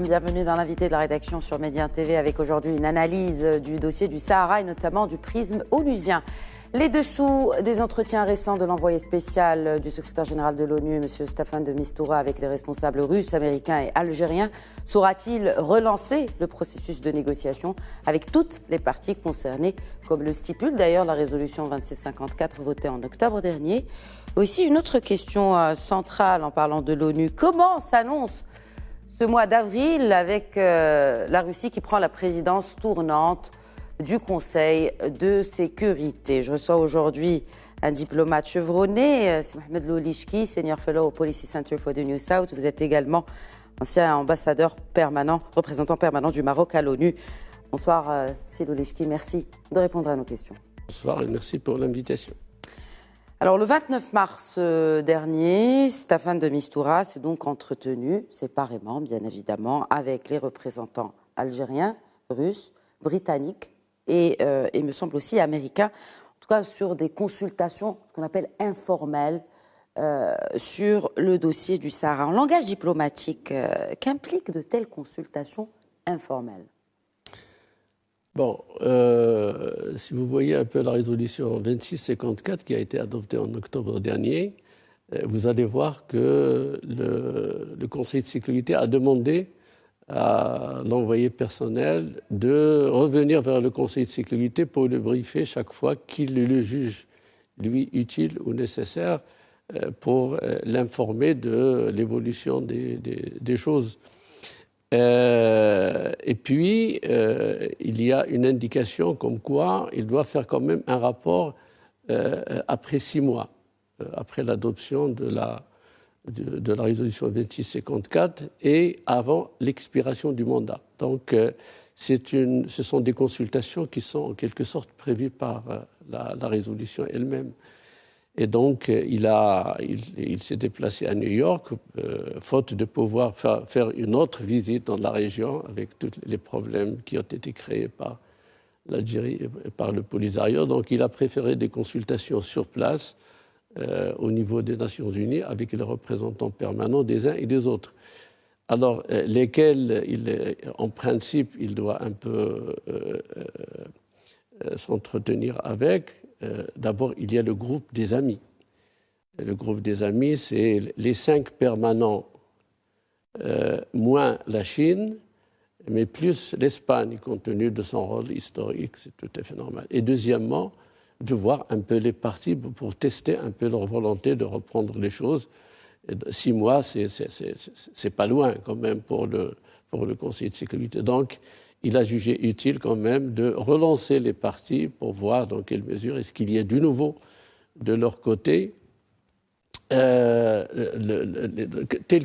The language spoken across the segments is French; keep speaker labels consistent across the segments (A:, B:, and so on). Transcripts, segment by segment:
A: Bienvenue dans l'invité de la rédaction sur Média TV avec aujourd'hui une analyse du dossier du Sahara et notamment du prisme onusien. Les dessous des entretiens récents de l'envoyé spécial du secrétaire général de l'ONU, M. Staffan de Mistura, avec les responsables russes, américains et algériens, saura-t-il relancer le processus de négociation avec toutes les parties concernées, comme le stipule d'ailleurs la résolution 2654 votée en octobre dernier. Aussi une autre question centrale en parlant de l'ONU. Comment s'annonce ce mois d'avril avec la Russie qui prend la présidence tournante du Conseil de sécurité? Je reçois aujourd'hui un diplomate chevronné, c'est Mohamed Loulishki, Senior Fellow au Policy Center for the New South. Vous êtes également ancien ambassadeur permanent, représentant permanent du Maroc à l'ONU. Bonsoir, Loulishki, merci de répondre à nos questions.
B: Bonsoir et merci pour l'invitation.
A: Alors, le 29 mars dernier, Staffan de Mistura s'est donc entretenu séparément, bien évidemment, avec les représentants algériens, russes, britanniques et il me semble aussi américains, en tout cas sur des consultations, ce qu'on appelle informelles, sur le dossier du Sahara. En langage diplomatique, qu'impliquent de telles consultations informelles ?
B: Bon, si vous voyez un peu la résolution 2654 qui a été adoptée en octobre dernier, vous allez voir que le Conseil de sécurité a demandé à l'envoyé personnel de revenir vers le Conseil de sécurité pour le briefer chaque fois qu'il le juge, lui, utile ou nécessaire pour l'informer de l'évolution des choses. Et puis, il y a une indication comme quoi il doit faire quand même un rapport après 6 mois, après l'adoption de la résolution 2654 et avant l'expiration du mandat. Donc, ce sont des consultations qui sont en quelque sorte prévues par la résolution elle-même. Et donc, il s'est déplacé à New York, faute de pouvoir faire une autre visite dans la région avec tous les problèmes qui ont été créés par l'Algérie et par le Polisario. Donc, il a préféré des consultations sur place au niveau des Nations Unies avec les représentants permanents des uns et des autres. Alors, lesquels, en principe, il doit un peu s'entretenir avec. D'abord, il y a le groupe des amis. Le groupe des amis, c'est les 5 permanents, moins la Chine, mais plus l'Espagne, compte tenu de son rôle historique, c'est tout à fait normal. Et deuxièmement, de voir un peu les partis pour tester un peu leur volonté de reprendre les choses. 6 mois, c'est pas loin quand même pour le Conseil de sécurité. Donc, il a jugé utile quand même de relancer les partis pour voir dans quelle mesure est-ce qu'il y a du nouveau de leur côté. Tel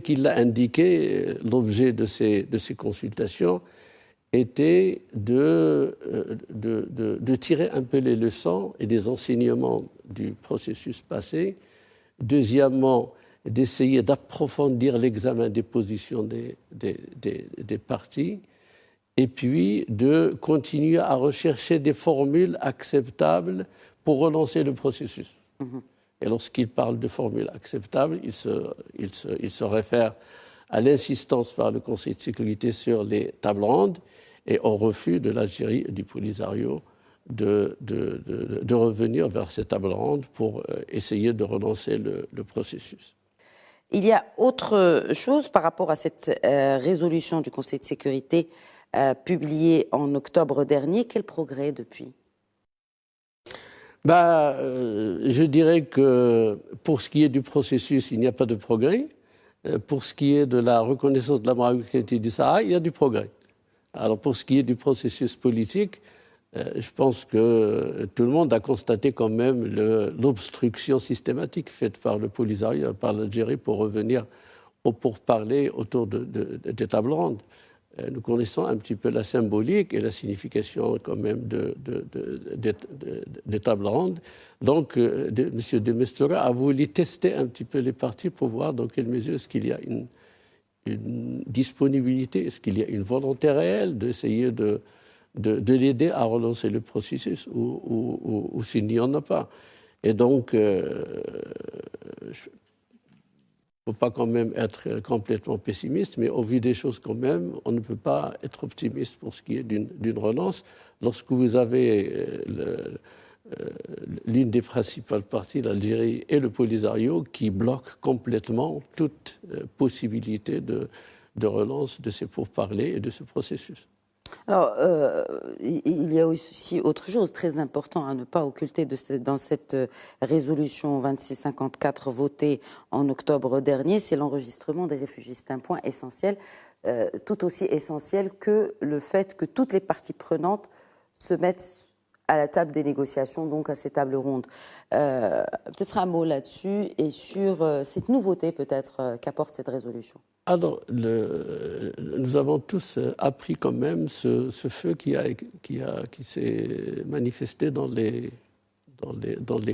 B: qu'il l'a indiqué, l'objet de ces consultations était de tirer un peu les leçons et des enseignements du processus passé. Deuxièmement, d'essayer d'approfondir l'examen des positions des partis. Et puis de continuer à rechercher des formules acceptables pour relancer le processus. Et lorsqu'il parle de formules acceptables, il se réfère à l'insistance par le Conseil de sécurité sur les tables rondes et au refus de l'Algérie et du Polisario de revenir vers ces tables rondes pour essayer de relancer le processus.
A: Il y a autre chose par rapport à cette résolution du Conseil de sécurité publié en octobre dernier. Quel progrès depuis ?
B: Je dirais que pour ce qui est du processus, il n'y a pas de progrès. Pour ce qui est de la reconnaissance de la marocanité du Sahara, il y a du progrès. Alors pour ce qui est du processus politique, je pense que tout le monde a constaté quand même l'obstruction systématique faite par le Polisario, par l'Algérie pour revenir au pourparlers autour des tables rondes. Nous connaissons un petit peu la symbolique et la signification quand même des tables rondes. Donc, M. de Mistura a voulu tester un petit peu les partis pour voir dans quelle mesure est-ce qu'il y a une disponibilité, est-ce qu'il y a une volonté réelle d'essayer de l'aider à relancer le processus ou s'il n'y en a pas. Et donc, ne faut pas quand même être complètement pessimiste, mais au vu des choses quand même, on ne peut pas être optimiste pour ce qui est d'une relance. Lorsque vous avez l'une des principales parties, l'Algérie et le Polisario, qui bloquent complètement toute possibilité de relance de ces pourparlers et de ce processus.
A: Alors, il y a aussi autre chose très important à ne pas occulter dans cette résolution 2654 votée en octobre dernier, c'est l'enregistrement des réfugiés. C'est un point essentiel, tout aussi essentiel que le fait que toutes les parties prenantes se mettent à la table des négociations, donc à ces tables rondes. Peut-être un mot là-dessus et sur cette nouveauté peut-être qu'apporte cette résolution.
B: Alors, nous avons tous appris quand même ce feu qui s'est manifesté dans les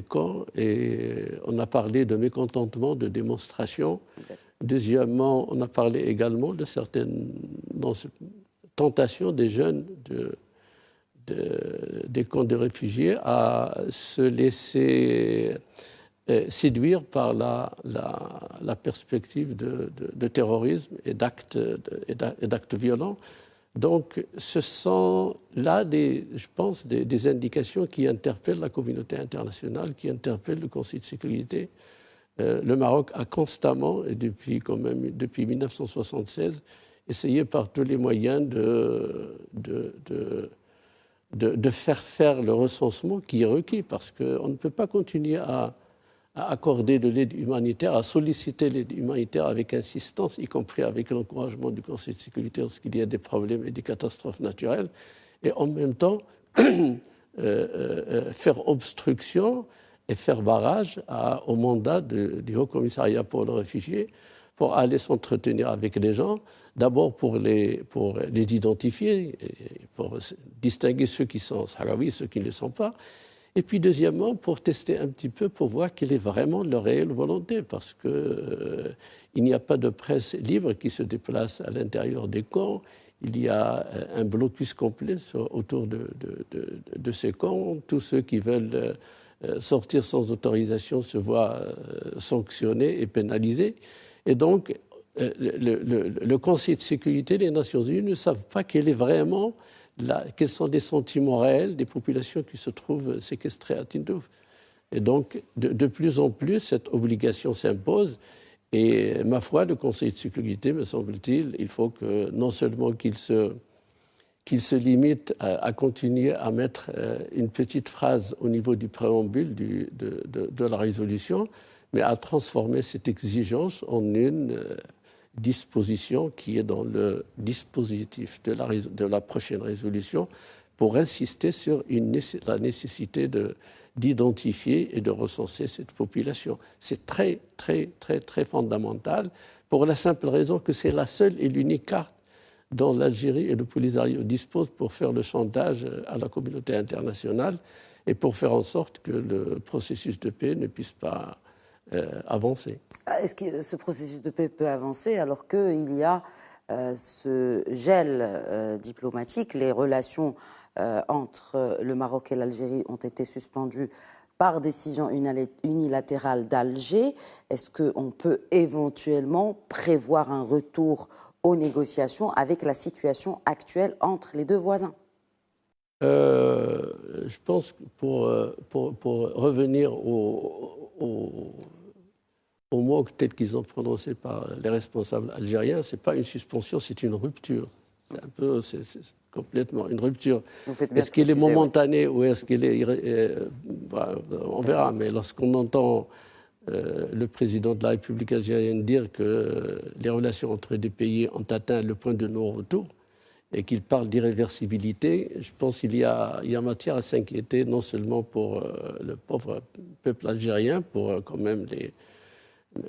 B: camps, et on a parlé de mécontentement, de démonstration. Exact. Deuxièmement, on a parlé également de certaines tentations des jeunes des camps de réfugiés à se laisser séduire par la perspective de terrorisme et d'actes violents. Donc, ce sont là, je pense, des indications qui interpellent la communauté internationale, qui interpellent le Conseil de sécurité. Le Maroc a constamment, et depuis 1976, essayé par tous les moyens de faire le recensement qui est requis, parce qu'on ne peut pas continuer à accorder de l'aide humanitaire, à solliciter l'aide humanitaire avec insistance, y compris avec l'encouragement du Conseil de sécurité lorsqu'il y a des problèmes et des catastrophes naturelles, et en même temps faire obstruction et faire barrage au mandat du Haut Commissariat pour les réfugiés, pour aller s'entretenir avec les gens, d'abord pour les identifier, pour distinguer ceux qui sont sahraouis et ceux qui ne le sont pas, et puis deuxièmement pour tester un petit peu, pour voir quelle est vraiment leur réelle volonté, parce qu'il n'y a pas de presse libre qui se déplace à l'intérieur des camps. Il y a un blocus complet autour de ces camps. Tous ceux qui veulent sortir sans autorisation se voient sanctionnés et pénalisés. Et donc, le Conseil de sécurité des Nations Unies ne savent pas quels sont les sentiments réels des populations qui se trouvent séquestrées à Tindouf. Et donc, de plus en plus, cette obligation s'impose. Et ma foi, le Conseil de sécurité, me semble-t-il, il faut que non seulement qu'il se limite à continuer à mettre une petite phrase au niveau du préambule de la résolution, mais à transformer cette exigence en une disposition qui est dans le dispositif de la prochaine résolution, pour insister sur la nécessité d'identifier et de recenser cette population. C'est très, très, très, très fondamental, pour la simple raison que c'est la seule et l'unique carte dont l'Algérie et le Polisario disposent pour faire le chantage à la communauté internationale et pour faire en sorte que le processus de paix ne puisse pas avancer.
A: Est-ce que ce processus de paix peut avancer alors qu'il y a ce gel diplomatique? Les relations entre le Maroc et l'Algérie ont été suspendues par décision unilatérale d'Alger. Est-ce qu'on peut éventuellement prévoir un retour aux négociations avec la situation actuelle entre les deux voisins?
B: Je pense que pour revenir au mot peut-être qu'ils ont prononcé par les responsables algériens, ce n'est pas une suspension, c'est une rupture. C'est complètement une rupture. Est-ce qu'elle est momentanée ou est-ce qu'elle est... on verra, mais lorsqu'on entend le président de la République algérienne dire que les relations entre les deux pays ont atteint le point de non-retour et qu'il parle d'irréversibilité, je pense qu'il y a matière à s'inquiéter, non seulement pour le pauvre peuple algérien, pour quand même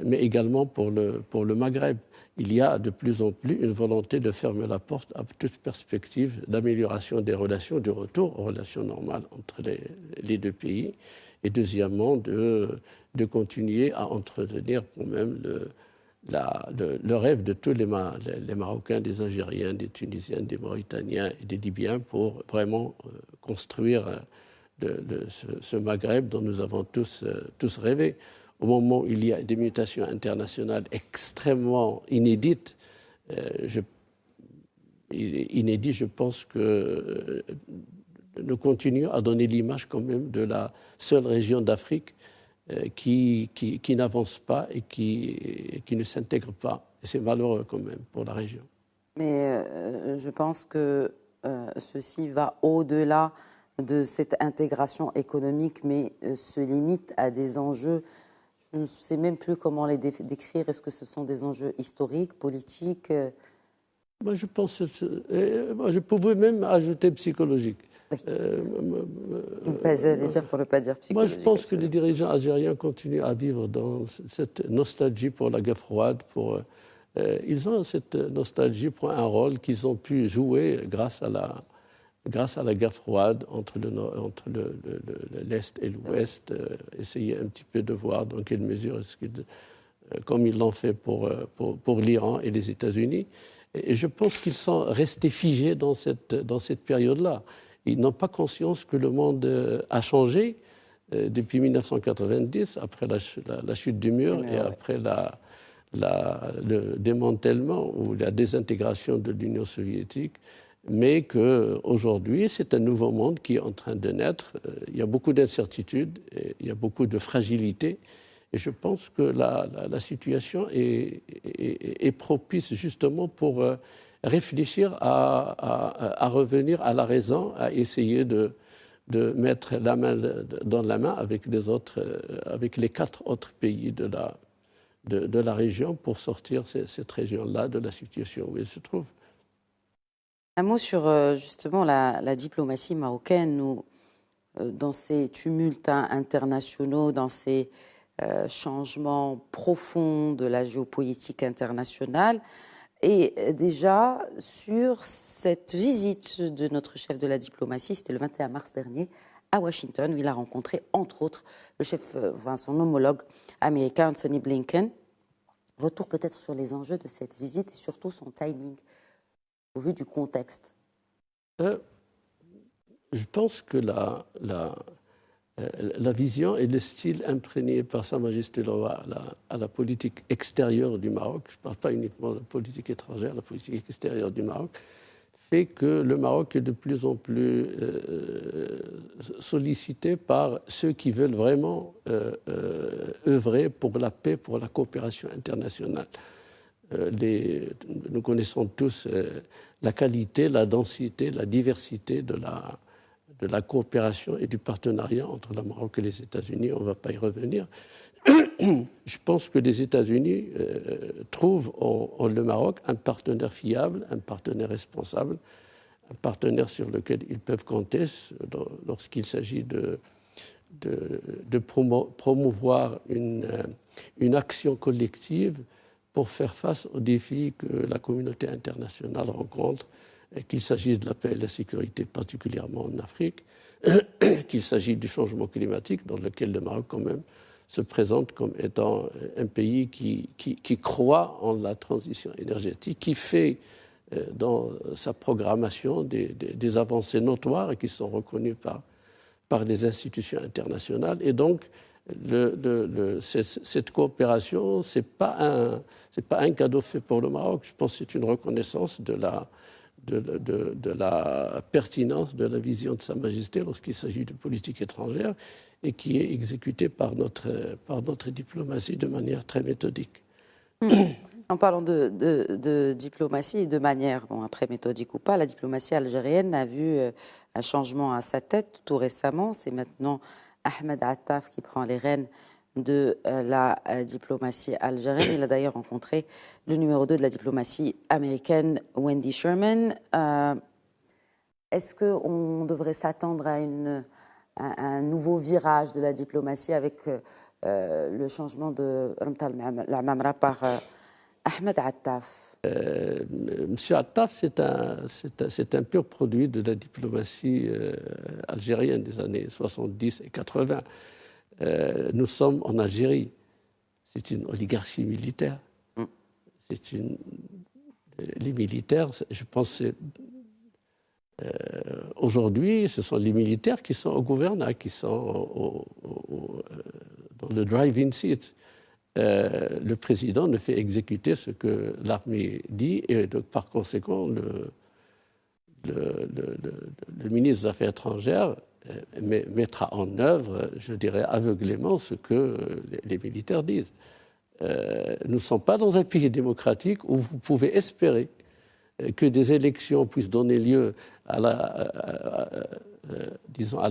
B: mais également pour le Maghreb. Il y a de plus en plus une volonté de fermer la porte à toute perspective d'amélioration des relations, de retour aux relations normales entre les deux pays. Et deuxièmement, de continuer à entretenir quand même le rêve de tous les Marocains, des Algériens, des Tunisiens, des Mauritaniens et des Libyens pour vraiment construire ce Maghreb dont nous avons tous rêvé. au moment où il y a des mutations internationales extrêmement inédites, je pense que nous continuons à donner l'image quand même de la seule région d'Afrique qui n'avance pas et qui ne s'intègre pas. Et c'est malheureux quand même pour la région.
A: Mais je pense que ceci va au-delà de cette intégration économique, mais se limite à des enjeux, je ne sais même plus comment les décrire. Est-ce que ce sont des enjeux historiques, politiques
B: Moi, je pense, je pouvais même ajouter psychologiques.
A: Oui. Dire pour ne pas dire psychologique.
B: Moi, je pense que les dirigeants algériens continuent à vivre dans cette nostalgie pour la guerre froide. Ils ont cette nostalgie pour un rôle qu'ils ont pu jouer grâce à la guerre froide entre l'Est et l'Ouest. Essayer un petit peu de voir dans quelle mesure, comme ils l'ont fait pour l'Iran et les États-Unis. Et je pense qu'ils sont restés figés dans cette période-là. Ils n'ont pas conscience que le monde a changé depuis 1990, après la chute du mur et après le démantèlement ou la désintégration de l'Union soviétique, mais qu'aujourd'hui, c'est un nouveau monde qui est en train de naître. Il y a beaucoup d'incertitudes, il y a beaucoup de fragilité, et je pense que la situation est propice justement pour réfléchir à revenir à la raison, à essayer de mettre la main dans la main avec les 4 autres pays de la région pour sortir cette région-là de la situation où elle se trouve.
A: Un mot sur justement la diplomatie marocaine, dans ces tumultes internationaux, dans ces changements profonds de la géopolitique internationale. Et déjà, sur cette visite de notre chef de la diplomatie, c'était le 21 mars dernier, à Washington, où il a rencontré, entre autres, son homologue américain, Anthony Blinken. Retour peut-être sur les enjeux de cette visite et surtout son timing, au vu du contexte.
B: Je pense que la vision et le style imprégné par Sa Majesté le Roi à la politique extérieure du Maroc, je ne parle pas uniquement de la politique étrangère, la politique extérieure du Maroc, fait que le Maroc est de plus en plus sollicité par ceux qui veulent vraiment œuvrer pour la paix, pour la coopération internationale. Nous connaissons tous la qualité, la densité, la diversité de la coopération et du partenariat entre le Maroc et les États-Unis. On ne va pas y revenir. Je pense que les États-Unis trouvent en le Maroc un partenaire fiable, un partenaire responsable, un partenaire sur lequel ils peuvent compter lorsqu'il s'agit de promouvoir une action collective pour faire face aux défis que la communauté internationale rencontre, qu'il s'agisse de la paix et de la sécurité, particulièrement en Afrique, qu'il s'agisse du changement climatique, dans lequel le Maroc, quand même, se présente comme étant un pays qui croit en la transition énergétique, qui fait dans sa programmation des avancées notoires et qui sont reconnues par les institutions internationales. Et donc, cette coopération, ce n'est pas un cadeau fait pour le Maroc. Je pense que c'est une reconnaissance de la pertinence de la vision de Sa Majesté lorsqu'il s'agit de politique étrangère et qui est exécutée par notre diplomatie de manière très méthodique.
A: En parlant de diplomatie, de manière, après méthodique ou pas, la diplomatie algérienne a vu un changement à sa tête tout récemment. C'est maintenant Ahmed Attaf qui prend les rênes de la diplomatie algérienne. Il a d'ailleurs rencontré le numéro 2 de la diplomatie américaine, Wendy Sherman. Est-ce qu'on devrait s'attendre à un nouveau virage de la diplomatie avec le changement de Ramtal Lamamra par Ahmed Attaf?
B: Monsieur Attaf, c'est un pur produit de la diplomatie algérienne des années 70 et 80. Nous sommes en Algérie. C'est une oligarchie militaire. Les militaires, je pense, aujourd'hui, ce sont les militaires qui sont au gouvernement, qui sont dans le drive-in seat. Le président ne fait exécuter ce que l'armée dit et donc, par conséquent, le ministre des Affaires étrangères mettra en œuvre, je dirais aveuglément, ce que les militaires disent. Nous ne sommes pas dans un pays démocratique où vous pouvez espérer que des élections puissent donner lieu à la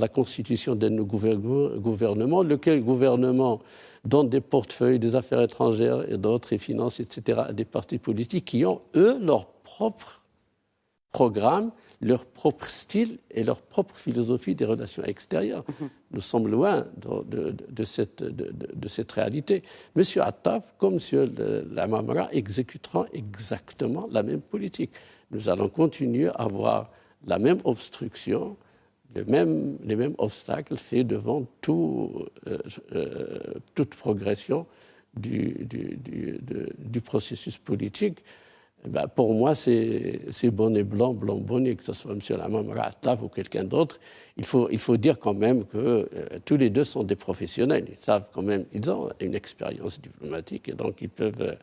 B: constitution d'un gouvernement, lequel gouvernement donne des portefeuilles des affaires étrangères et d'autres, et finances, etc., à des partis politiques qui ont, eux, leur propre programme, leur propre style et leur propre philosophie des relations extérieures. Nous sommes loin de cette réalité. M. Attaf, comme M. Lamamra, exécuteront exactement la même politique. Nous allons continuer à avoir la même obstruction, les mêmes obstacles faits devant toute progression du processus politique. Ben, pour moi, c'est bonnet blanc, blanc bonnet, que ce soit M. Lamamra Attaf ou quelqu'un d'autre. Il faut dire quand même que tous les deux sont des professionnels. Ils savent quand même, ils ont une expérience diplomatique et donc ils peuvent,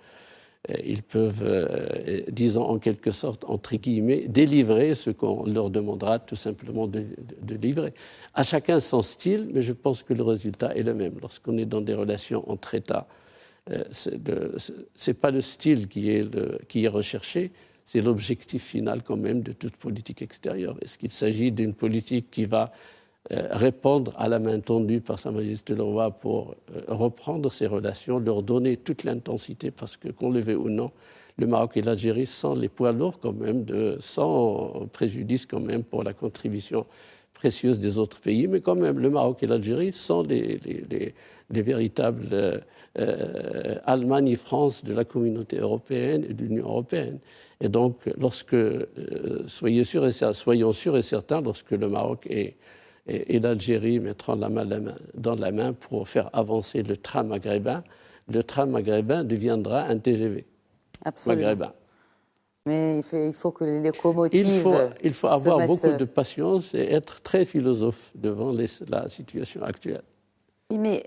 B: disons en quelque sorte, entre guillemets, délivrer ce qu'on leur demandera tout simplement de livrer. À chacun son style, mais je pense que le résultat est le même. Lorsqu'on est dans des relations entre États, c'est pas le style qui est recherché, c'est l'objectif final quand même de toute politique extérieure. Est-ce qu'il s'agit d'une politique qui va répondre à la main tendue par Sa Majesté le Roi pour reprendre ces relations, leur donner toute l'intensité, parce que qu'on le veuille ou non, le Maroc et l'Algérie sont les poids lourds quand même, sans préjudice quand même pour la contribution précieuse des autres pays, mais quand même le Maroc et l'Algérie sont les véritables Allemagne et France de la communauté européenne et de l'Union européenne. Et donc, soyons sûrs et certains, lorsque le Maroc et l'Algérie mettront la main dans la main pour faire avancer le tram maghrébin deviendra un TGV.
A: Absolument.
B: Maghrébin.
A: Mais il faut que les locomotives.
B: Il faut avoir beaucoup de patience et être très philosophe devant la situation actuelle.
A: Oui, mais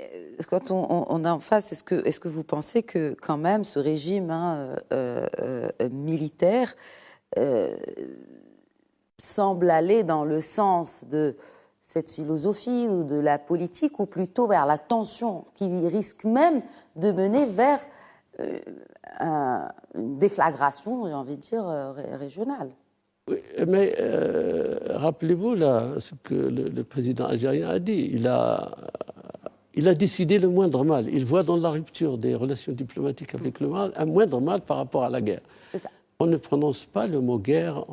A: quand on est en face, est-ce que vous pensez que quand même ce régime militaire semble aller dans le sens de cette philosophie ou de la politique, ou plutôt vers la tension qui risque même de mener vers une déflagration, j'ai envie de dire, régionale?
B: Oui, mais rappelez-vous là, ce que le président algérien a dit. Il a décidé le moindre mal. Il voit dans la rupture des relations diplomatiques avec le Maroc un moindre mal par rapport à la guerre.
A: C'est ça.
B: On ne prononce pas le mot guerre,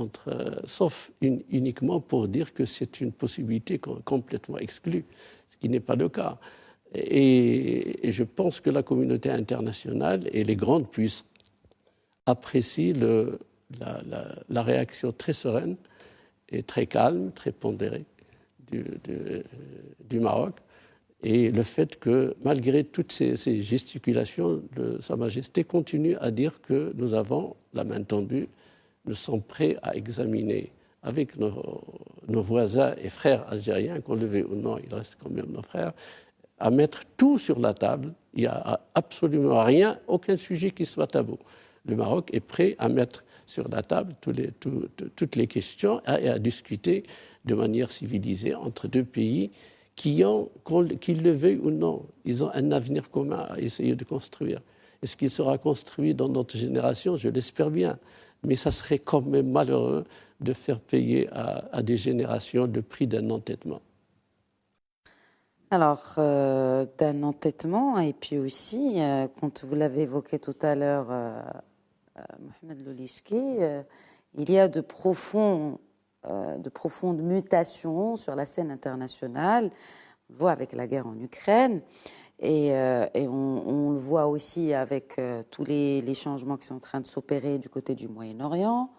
B: sauf uniquement pour dire que c'est une possibilité complètement exclue, ce qui n'est pas le cas. Et je pense que la communauté internationale et les grandes puissances apprécient la réaction très sereine et très calme, très pondérée du Maroc. Et le fait que, malgré toutes ces gesticulations, Sa Majesté continue à dire que nous avons la main tendue, nous sommes prêts à examiner avec nos voisins et frères algériens, qu'on le veuille ou non, il reste quand même nos frères, à mettre tout sur la table. Il n'y a absolument rien, aucun sujet qui soit tabou. Le Maroc est prêt à mettre sur la table toutes les questions et à discuter de manière civilisée entre deux pays qu'ils le veuillent ou non, ils ont un avenir commun à essayer de construire. Est-ce qu'il sera construit dans notre génération? Je l'espère bien. Mais ça serait quand même malheureux de faire payer à des générations le prix d'un entêtement.
A: Alors, d'un entêtement, et puis aussi, quand vous l'avez évoqué tout à l'heure, Mohamed Lolishki, il y a de profondes mutations sur la scène internationale. On le voit avec la guerre en Ukraine et on le voit aussi avec tous les changements qui sont en train de s'opérer du côté du Moyen-Orient.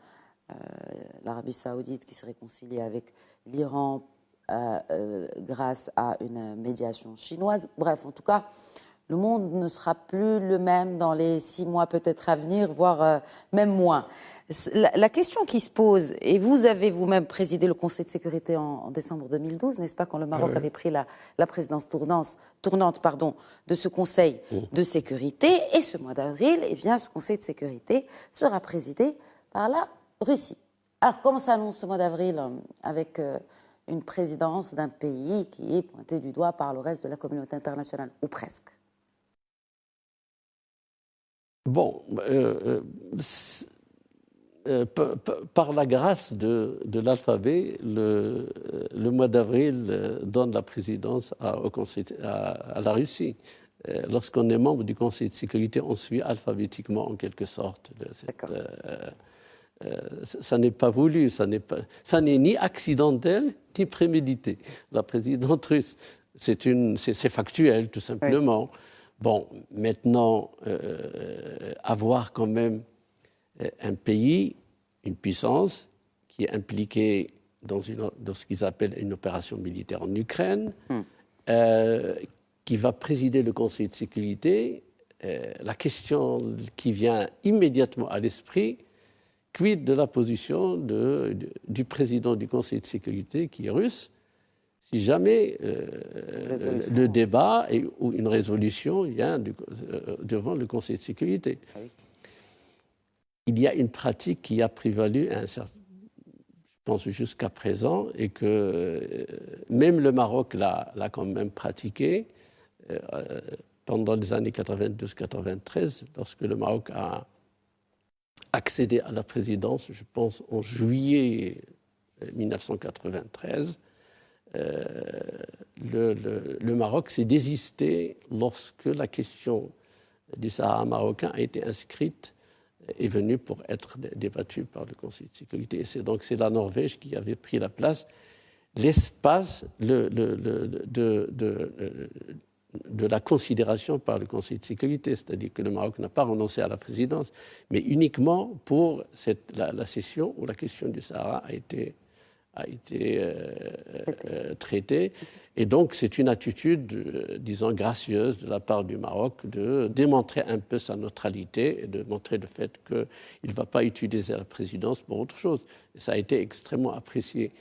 A: L'Arabie saoudite qui se réconcilie avec l'Iran grâce à une médiation chinoise. Bref, en tout cas, le monde ne sera plus le même dans les 6 mois peut-être à venir, voire même moins. La question qui se pose, et vous avez vous-même présidé le Conseil de sécurité en décembre 2012, n'est-ce pas, quand le Maroc avait pris la présidence tournante de ce Conseil de sécurité, et ce mois d'avril, eh bien, ce Conseil de sécurité sera présidé par la Russie. Alors, comment s'annonce ce mois d'avril avec une présidence d'un pays qui est pointé du doigt par le reste de la communauté internationale, ou presque?
B: Bon, par la grâce de l'alphabet, le mois d'avril donne la présidence à la Russie. Lorsqu'on est membre du Conseil de sécurité, on suit alphabétiquement en quelque sorte. Ça n'est pas voulu, ça n'est ni accidentel ni prémédité. La présidente russe, c'est factuel tout simplement. Oui. Bon, maintenant, avoir quand même un pays, une puissance qui est impliquée dans ce qu'ils appellent une opération militaire en Ukraine, qui va présider le Conseil de sécurité, la question qui vient immédiatement à l'esprit, quid de la position du président du Conseil de sécurité qui est russe, si jamais le débat ou une résolution vient devant le Conseil de sécurité. Oui. Il y a une pratique qui a prévalu, je pense jusqu'à présent, et que même le Maroc l'a quand même pratiqué pendant les années 92-93, lorsque le Maroc a accédé à la présidence, je pense en juillet 1993. Le Maroc s'est désisté lorsque la question du Sahara marocain a été inscrite est venue pour être débattue par le Conseil de sécurité. Et c'est la Norvège qui avait pris la place. L'espace de la considération par le Conseil de sécurité, c'est-à-dire que le Maroc n'a pas renoncé à la présidence, mais uniquement pour la session où la question du Sahara a été traitée. Et donc, c'est une attitude, disons, gracieuse de la part du Maroc de démontrer un peu sa neutralité et de montrer le fait qu'il ne va pas utiliser la présidence pour autre chose. Et ça a été extrêmement apprécié.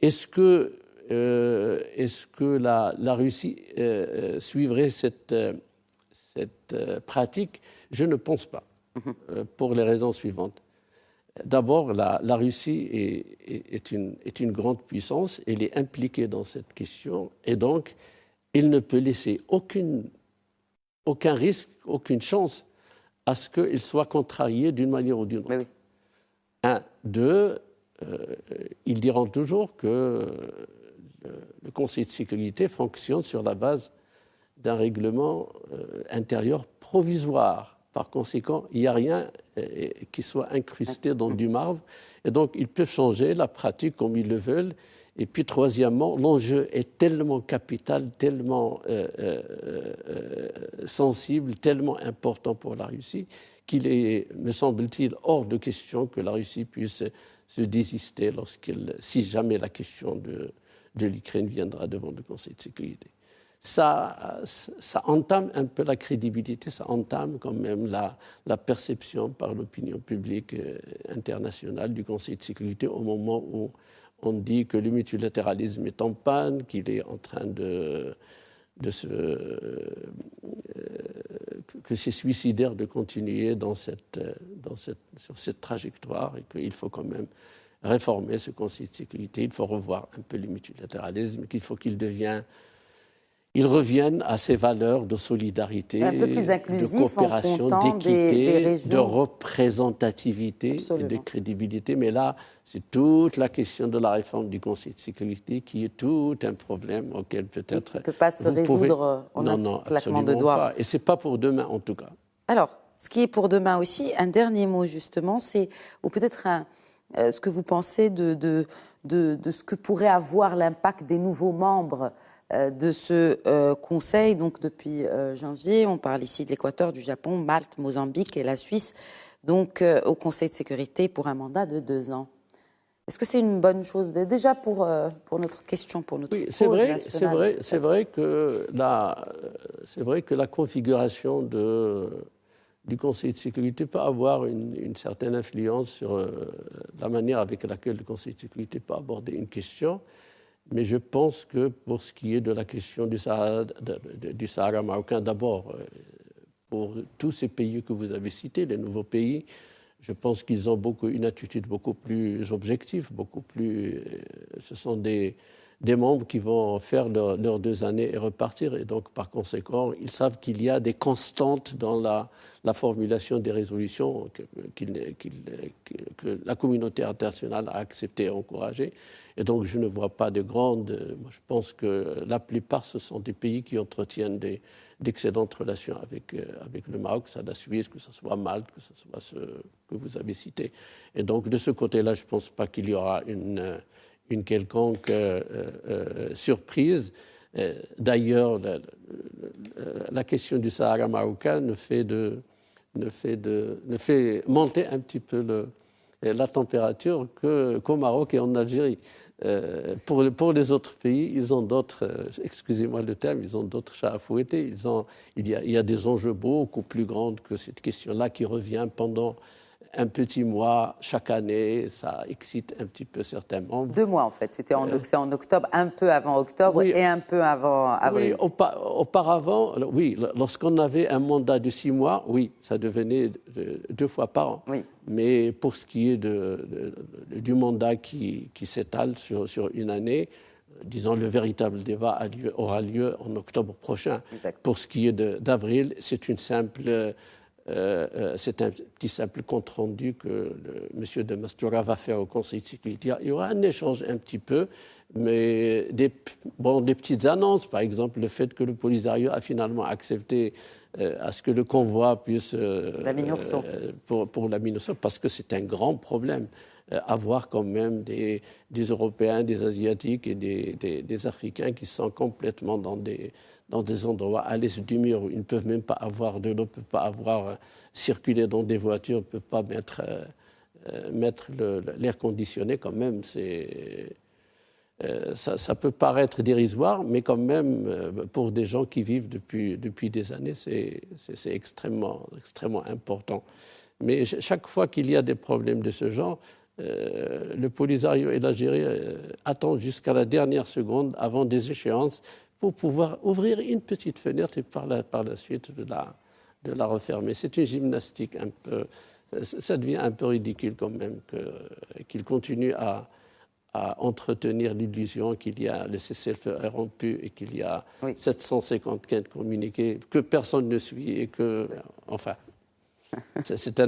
B: Est-ce que la Russie suivrait cette pratique? Je ne pense pas, pour les raisons suivantes. D'abord, la Russie est une grande puissance, elle est impliquée dans cette question, et donc, elle ne peut laisser aucun risque, aucune chance à ce qu'elle soit contrariée d'une manière ou d'une autre. Oui. Deux, ils diront toujours que le Conseil de sécurité fonctionne sur la base d'un règlement intérieur provisoire. Par conséquent, il n'y a rien qui soit incrusté dans du marbre. Et donc, ils peuvent changer la pratique comme ils le veulent. Et puis, troisièmement, l'enjeu est tellement capital, tellement sensible, tellement important pour la Russie qu'il est, me semble-t-il, hors de question que la Russie puisse se désister si jamais la question de l'Ukraine viendra devant le Conseil de sécurité. Ça entame un peu la crédibilité, ça entame quand même la perception par l'opinion publique internationale du Conseil de sécurité au moment où on dit que le multilatéralisme est en panne, qu'il est en train que c'est suicidaire de continuer sur cette trajectoire et qu'il faut quand même réformer ce Conseil de sécurité, il faut revoir un peu le multilatéralisme, qu'il faut qu'il ils reviennent à ces valeurs de solidarité,
A: un peu plus inclusif,
B: de coopération, d'équité, de représentativité et de crédibilité. Mais là, c'est toute la question de la réforme du Conseil de sécurité qui est tout un problème auquel peut-être...
A: Qui ne peut pas se résoudre en un claquement de doigts.
B: Pas. Et ce n'est pas pour demain, en tout cas.
A: Alors, ce qui est pour demain aussi, un dernier mot justement, c'est, ou peut-être ce que vous pensez de ce que pourrait avoir l'impact des nouveaux membres de ce Conseil. Donc depuis janvier, on parle ici de l'Équateur, du Japon, Malte, Mozambique et la Suisse, donc au Conseil de sécurité pour un mandat de 2 ans. Est-ce que c'est une bonne chose? Mais déjà pour notre question, pour notre
B: oui, c'est vrai que la configuration du Conseil de sécurité peut avoir une certaine influence sur la manière avec laquelle le Conseil de sécurité peut aborder une question. Mais je pense que pour ce qui est de la question du Sahara marocain, d'abord, pour tous ces pays que vous avez cités, les nouveaux pays, je pense qu'ils ont une attitude beaucoup plus objective, ce sont des membres qui vont faire leurs 2 années et repartir. Et donc, par conséquent, ils savent qu'il y a des constantes dans la formulation des résolutions que la communauté internationale a acceptées et encouragées. Et donc, je ne vois pas de grandes... Moi, je pense que la plupart, ce sont des pays qui entretiennent d'excellentes relations avec le Maroc, ça la Suisse, que ce soit Malte, que ce soit ce que vous avez cité. Et donc, de ce côté-là, je ne pense pas qu'il y aura une quelconque surprise. D'ailleurs, la question du Sahara marocain ne fait monter un petit peu la température qu'au Maroc et en Algérie. Pour les autres pays, ils ont d'autres, excusez-moi le terme, ils ont d'autres chats à fouetter. Il y a des enjeux beaucoup plus grands que cette question-là qui revient pendant un petit mois chaque année. Ça excite un petit peu certains membres.
A: 2 mois en fait, c'est en octobre, un peu avant octobre oui, et un peu avant avril.
B: Oui, auparavant, oui, lorsqu'on avait un mandat de 6 mois, oui, ça devenait 2 fois par an.
A: Oui.
B: Mais pour ce qui est du mandat qui s'étale sur une année, disons le véritable débat aura lieu en octobre prochain.
A: Exact.
B: Pour ce qui est d'avril, c'est un petit simple compte-rendu que M. de Mastura va faire au Conseil de sécurité. Il y aura un échange un petit peu, mais des petites annonces, par exemple le fait que le Polisario a finalement accepté à ce que le convoi puisse...
A: la Minurso.
B: Pour la Minurso, parce que c'est un grand problème. Avoir quand même des Européens, des Asiatiques et des Africains qui sont complètement dans des endroits à l'est du mur où ils ne peuvent même pas avoir de l'eau, ne peuvent pas circuler dans des voitures, ne peuvent pas mettre l'air conditionné quand même. Ça peut paraître dérisoire, mais quand même, pour des gens qui vivent depuis des années, c'est extrêmement, extrêmement important. Mais chaque fois qu'il y a des problèmes de ce genre, le Polisario et l'Algérie attendent jusqu'à la dernière seconde avant des échéances pour pouvoir ouvrir une petite fenêtre et par la suite de la refermer. C'est une gymnastique un peu... Ça devient un peu ridicule quand même qu'ils continuent à entretenir l'illusion qu'il y a le cessez-le-feu est rompu et qu'il y a 750 communiqués que personne ne suit et que... Enfin, c'est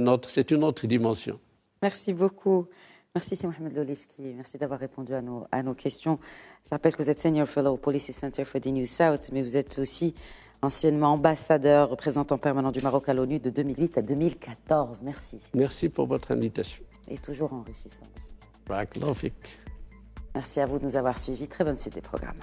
B: une autre dimension.
A: Merci beaucoup. Merci, c'est Mohamed Lolishki. Merci d'avoir répondu à nos questions. Je rappelle que vous êtes Senior Fellow au Policy Center for the New South, mais vous êtes aussi anciennement ambassadeur, représentant permanent du Maroc à l'ONU de 2008 à 2014. Merci.
B: Merci pour votre invitation.
A: Et toujours enrichissant.
B: Barakallahu fik.
A: Merci à vous de nous avoir suivis. Très bonne suite des programmes.